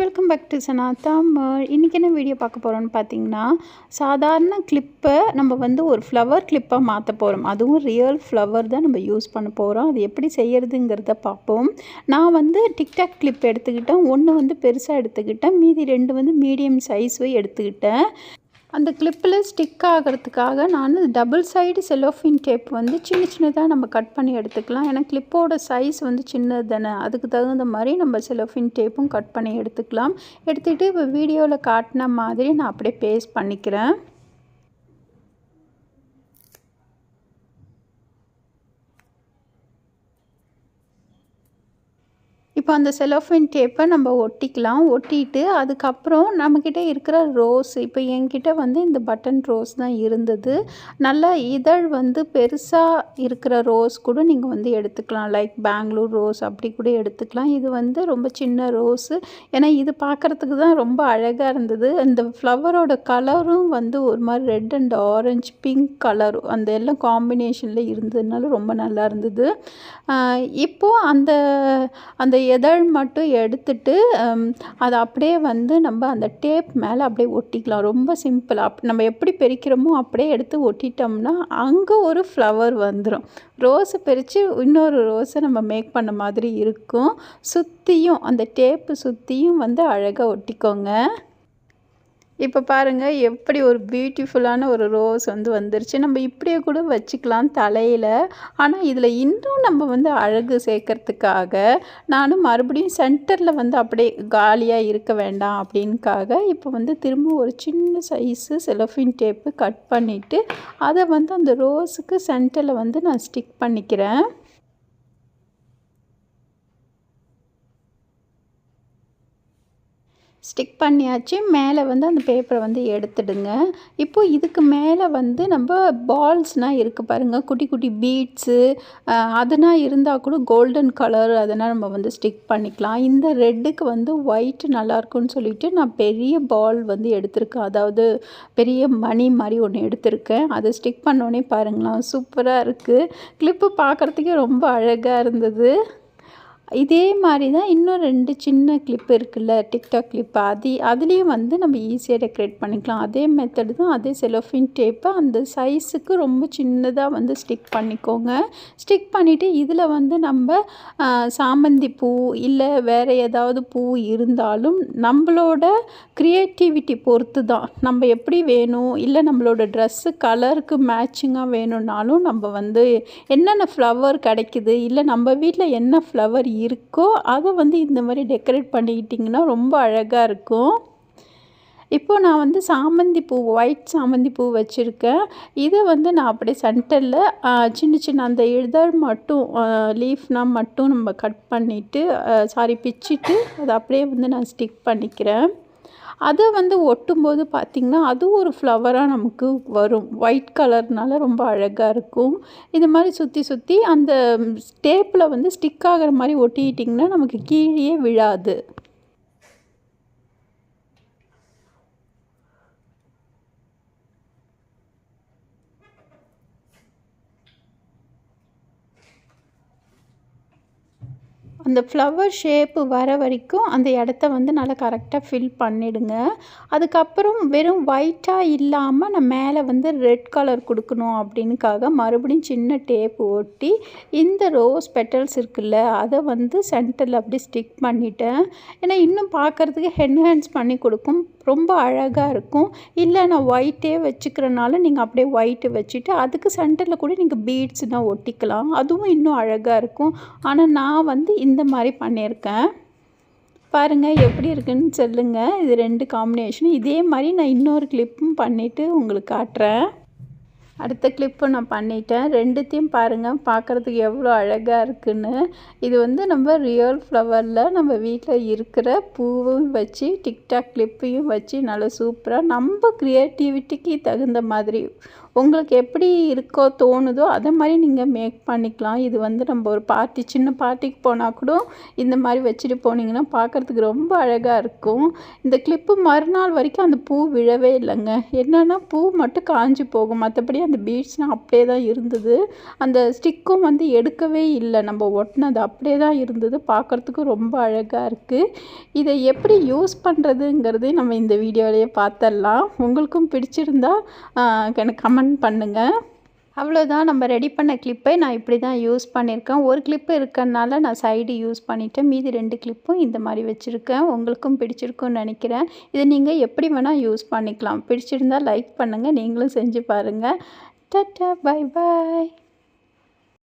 Welcome back to சனா தமிழ். இன்றைக்கி என்ன video பார்க்க போகிறோன்னு பார்த்தீங்கன்னா, சாதாரண கிளிப்பை நம்ம வந்து ஒரு ஃப்ளவர் கிளிப்பாக மாற்ற போகிறோம். அதுவும் ரியல் ஃப்ளவர் தான் நம்ம யூஸ் பண்ண போகிறோம். அது எப்படி செய்கிறதுங்கிறத பார்ப்போம். நான் வந்து டிக்டாக் கிளிப் எடுத்துக்கிட்டேன். ஒன்று வந்து பெருசாக எடுத்துக்கிட்டேன், மீதி 2 வந்து மீடியம் சைஸு எடுத்துக்கிட்டேன். அந்த கிளிப்பில் ஸ்டிக் ஆகிறதுக்காக நான் டபுள் சைடு செலோஃபின் டேப் வந்து சின்ன சின்னதாக நம்ம கட் பண்ணி எடுத்துக்கலாம். ஏன்னா கிளிப்போட சைஸ் வந்து சின்னது தானே, அதுக்கு தகுந்த மாதிரி நம்ம செலோஃபின் டேப்பும் கட் பண்ணி எடுத்துக்கலாம். எடுத்துகிட்டு இப்போ வீடியோவில் காட்டின மாதிரி நான் அப்படியே பேஸ்ட் பண்ணிக்கிறேன். இப்போ அந்த செலோஃபின் டேப்பை நம்ம ஒட்டிக்கலாம். ஒட்டிட்டு அதுக்கப்புறம் நம்மக்கிட்ட இருக்கிற ரோஸ், இப்போ என்கிட்ட வந்து இந்த பட்டன் ரோஸ் தான் இருந்தது. நல்லா இதழ் வந்து பெருசாக இருக்கிற ரோஸ் கூட நீங்கள் வந்து எடுத்துக்கலாம். லைக் பெங்களூர் ரோஸ் அப்படி கூட எடுத்துக்கலாம். இது வந்து ரொம்ப சின்ன ரோஸு. ஏன்னா இது பார்க்குறதுக்கு தான் ரொம்ப அழகாக இருந்தது. இந்த ஃப்ளவரோட கலரும் வந்து ஒரு மாதிரி red and orange pink colour அந்த எல்லாம் காம்பினேஷனில் இருந்ததுனால ரொம்ப நல்லா இருந்தது. இப்போது அந்த இதழ் மட்டும் எடுத்துட்டு அதை அப்படியே வந்து நம்ம அந்த டேப் மேலே அப்படியே ஒட்டிக்கலாம். ரொம்ப சிம்பிளாக நம்ம எப்படி பிரிக்கிறோமோ அப்படியே எடுத்து ஒட்டிட்டோம்னா அங்கே ஒரு ஃப்ளவர் வந்துடும். ரோஸை பிரித்து இன்னொரு ரோஸை நம்ம மேக் பண்ண மாதிரி இருக்கும். சுற்றியும் அந்த டேப்பு சுற்றியும் வந்து அழகாக ஒட்டிக்கோங்க. இப்போ பாருங்கள் எப்படி ஒரு பியூட்டிஃபுல்லான ஒரு ரோஸ் வந்து வந்துருச்சு. நம்ம இப்படியே கூட வச்சுக்கலாம் தலையில். ஆனால் இதில் இன்னும் நம்ம வந்து அழகு சேர்க்கறதுக்காக நான் மறுபடியும் சென்டரில் வந்து அப்படியே காலியாக இருக்க வேண்டாம் அப்படின்காக இப்போ வந்து திரும்ப ஒரு சின்ன சைஸு செலோஃபின் டேப்பு கட் பண்ணிவிட்டு அதை வந்து அந்த ரோஸுக்கு சென்டரில் வந்து நான் ஸ்டிக் பண்ணிக்கிறேன். ஸ்டிக் பண்ணியாச்சு. மேலே வந்து அந்த பேப்பரை வந்து எடுத்துடுங்க. இப்போது இதுக்கு மேலே வந்து நம்ம பால்ஸ்னால் இருக்குது பாருங்கள், குட்டி குட்டி பீட்ஸு அதனால் இருந்தால் கூட கோல்டன் கலர் அதனால் நம்ம வந்து ஸ்டிக் பண்ணிக்கலாம். இந்த ரெட்டுக்கு வந்து ஒயிட்டு நல்லாயிருக்குன்னு சொல்லிவிட்டு நான் பெரிய பால் வந்து எடுத்திருக்கேன். அதாவது பெரிய மணி மாதிரி ஒன்று எடுத்திருக்கேன். அதை ஸ்டிக் பண்ணோன்னே பாருங்களேன் சூப்பராக இருக்குது. கிளிப்பு பார்க்குறதுக்கே ரொம்ப அழகாக இருந்தது. இதே மாதிரி தான் இன்னும் 2 சின்ன கிளிப் இருக்குல்ல, டிக்டாக் கிளிப், அதுலேயும் வந்து நம்ம ஈஸியாக டெக்கரேட் பண்ணிக்கலாம். அதே மெத்தடு தான். அதே செலோஃபின் டேப்பை அந்த சைஸுக்கு ரொம்ப சின்னதாக வந்து ஸ்டிக் பண்ணிக்கோங்க. ஸ்டிக் பண்ணிவிட்டு இதில் வந்து நம்ம சாமந்தி பூ இல்லை வேறு ஏதாவது பூ இருந்தாலும் நம்மளோட க்ரியேட்டிவிட்டி பொறுத்து தான். நம்ம எப்படி வேணும், இல்லை நம்மளோட ட்ரெஸ்ஸு கலருக்கு மேட்சிங்காக வேணும்னாலும் நம்ம வந்து என்னென்ன ஃப்ளவர் கிடைக்குது, இல்லை நம்ம வீட்டில் என்ன ஃப்ளவர் இருக்கோ அதை வந்து இந்த மாதிரி டெக்கரேட் பண்ணிக்கிட்டிங்கன்னா ரொம்ப அழகாக இருக்கும். இப்போது நான் வந்து சாமந்தி பூ, ஒயிட் சாமந்தி பூ வச்சுருக்கேன். இதை வந்து நான் அப்படியே சென்டரில் சின்ன சின்ன அந்த இதழ் மட்டும் லீஃப்னால் மட்டும் நம்ம கட் பண்ணிவிட்டு பிச்சிட்டு அதை அப்படியே வந்து நான் ஸ்டிக் பண்ணிக்கிறேன். அதை வந்து ஒட்டும்போது பார்த்திங்கன்னா அது ஒரு ஃப்ளவராக நமக்கு வரும். ஒயிட் கலர்னால ரொம்ப அழகாக இருக்கும். இது மாதிரி சுற்றி சுற்றி அந்த டேப்பில் வந்து ஸ்டிக் ஆகிற மாதிரி ஒட்டிக்கிட்டிங்கன்னா நமக்கு கீழே விழாது. அந்த ஃப்ளவர் ஷேப்பு வர வரைக்கும் அந்த இடத்த வந்து நல்லா கரெக்டாக ஃபில் பண்ணிவிடுங்க. அதுக்கப்புறம் வெறும் ஒயிட்டாக இல்லாமல் நான் மேலே வந்து ரெட் கலர் கொடுக்கணும் அப்படின்னுக்காக மறுபடியும் சின்ன டேப்பு ஒட்டி இந்த ரோஸ் பெட்டல்ஸ் இருக்குல்ல அதை வந்து சென்டரில் அப்படி ஸ்டிக் பண்ணிட்டேன். ஏன்னா இன்னும் பார்க்குறதுக்கு என்ஹான்ஸ் பண்ணி கொடுக்கும், ரொம்ப அழகாக இருக்கும். இல்லை நான் ஒயிட்டே வச்சுக்கிறனால நீங்கள் அப்படியே ஒயிட்டு வச்சுட்டு அதுக்கு சென்டரில் கூட நீங்கள் பீட்ஸ்னால் ஒட்டிக்கலாம். அதுவும் இன்னும் அழகாக இருக்கும். ஆனால் நான் வந்து இந்த மாதிரி பண்ணியிருக்கேன். பாருங்கள் எப்படி இருக்குன்னு சொல்லுங்கள். இது 2 காம்பினேஷன். இதே மாதிரி நான் இன்னொரு கிளிப்பும் பண்ணிவிட்டு உங்களுக்கு காட்டுறேன். அடுத்த கிளிப்பு நான் பண்ணிட்டேன். 2த்தையும் பாருங்கள் பார்க்குறதுக்கு எவ்வளோ அழகாக இருக்குன்னு. இது வந்து நம்ம ரியல் ஃப்ளவரில் நம்ம வீட்டில் இருக்கிற பூவும் வச்சு டிக்டாக் கிளிப்பையும் வச்சு நல்லா சூப்பராக நம்ம க்ரியேட்டிவிட்டிக்கு தகுந்த மாதிரி உங்களுக்கு எப்படி இருக்கோ தோணுதோ அதை மாதிரி நீங்கள் மேக் பண்ணிக்கலாம். இது வந்து நம்ம ஒரு பார்ட்டி சின்ன பார்ட்டிக்கு போனால் கூட இந்த மாதிரி வச்சுட்டு போனீங்கன்னா பார்க்குறதுக்கு ரொம்ப அழகாக இருக்கும். இந்த கிளிப்பு மறுநாள் வரைக்கும் அந்த பூ விழவே இல்லைங்க. என்னென்னா பூ மட்டும் காஞ்சி போகும், மற்றபடி அந்த பீட்ஸ்னால் அப்படியே தான் இருந்தது. அந்த ஸ்டிக்கும் வந்து எடுக்கவே இல்லை, நம்ம ஒட்டினது அப்படியே தான் இருந்தது. பார்க்குறதுக்கு ரொம்ப அழகாக இருக்குது. இதை எப்படி யூஸ் பண்ணுறதுங்கிறதையும் நம்ம இந்த வீடியோவிலேயே பார்த்துடலாம். உங்களுக்கும் பிடிச்சிருந்தா எனக்கு கமெண்ட் பண்ணுங்கள். அவ்வளோதான், நம்ம ரெடி பண்ண கிளிப்பை நான் இப்படி தான் யூஸ் பண்ணியிருக்கேன். ஒரு கிளிப்பு இருக்கறனால நான் சைடு யூஸ் பண்ணிவிட்டேன். மீதி 2 கிளிப்பும் இந்த மாதிரி வச்சுருக்கேன். உங்களுக்கும் பிடிச்சிருக்குன்னு நினைக்கிறேன். இதை நீங்கள் எப்படி வேணால் யூஸ் பண்ணிக்கலாம். பிடிச்சிருந்தால் லைக் பண்ணுங்கள், நீங்களும் செஞ்சு பாருங்கள். Tata, bye bye.